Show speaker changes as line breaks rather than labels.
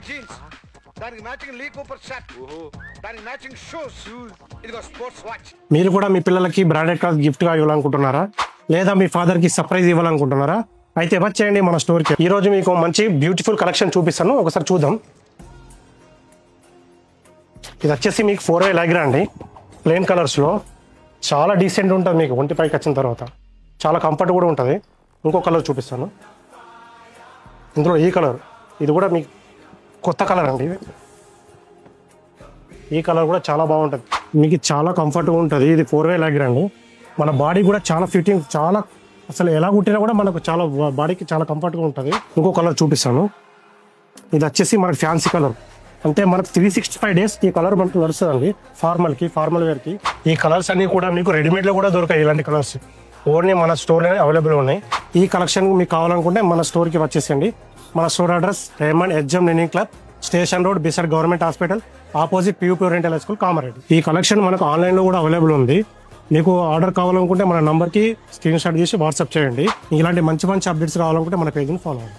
Jeans, దానికి matching Lee Cooper shirt, దానికి matching shoes, ఇదిగో స్పోర్ట్స్ వాచ్. మీరు కూడా మీ పిల్లలకి బ్రాండెడ్ క్లాత్ గిఫ్ట్ గా ఇవ్వాలనుకుంటున్నారా, లేదా మీ ఫాదర్ కి సర్ప్రైజ్ ఇవ్వాలనుకుంటున్నారా? అయితే వచ్చేయండి మన స్టోర్కి. ఈ రోజు మీకు మంచి బ్యూటిఫుల్ కలెక్షన్ చూపిస్తాను, ఒకసారి చూద్దాం. ఇది వచ్చేసి మీకు 4-way లైగ్రా అండి, ప్లెయిన్ కలర్స్ లో చాలా డీసెంట్ ఉంటుంది. మీకు ఒంటిపైకి వచ్చిన తర్వాత చాలా కంఫర్ట్ కూడా ఉంటుంది. ఇంకో కలర్ చూపిస్తాను, ఇందులో ఈ కలర్, ఇది కూడా మీకు కొత్త కలర్ అండి. ఈ కలర్ కూడా చాలా బాగుంటుంది, మీకు చాలా కంఫర్ట్గా ఉంటుంది. ఇది 4-way లైగ్రా అండి. మన బాడీ కూడా చాలా ఫిట్టింగ్, చాలా అసలు ఎలా కుట్టినా కూడా మనకు చాలా బాడీకి చాలా కంఫర్ట్గా ఉంటుంది. ఇంకో కలర్ చూపిస్తాను, ఇది వచ్చేసి మనకు ఫ్యాన్సీ కలర్, అంటే మనకు 365 days ఈ కలర్ మనకు నడుస్తుందండి. ఫార్మల్ వేర్కి ఈ కలర్స్ అన్ని కూడా మీకు రెడీమేడ్లో కూడా దొరకాయి. ఇలాంటి కలర్స్ ఓన్లీ మన స్టోర్లోనే అవైలబుల్ ఉన్నాయి. ఈ కలెక్షన్ మీకు కావాలనుకుంటే మన స్టోర్కి వచ్చేసండి. మన store address Raymond HM learning club, station road, beside government hospital, opposite PUP oriental school, Kamareddy. ఈ కలెక్షన్ మనకు ఆన్లైన్లో కూడా అవైలబుల్ ఉంది. మీకు ఆర్డర్ కావాలనుకుంటే మన నంబర్కి స్క్రీన్ షాట్ తీసి వాట్సాప్ చేయండి. ఇలాంటి మంచి అప్డేట్స్ కావాలనుకుంటే మన పేజ్ని ఫాలో అవ్వండి.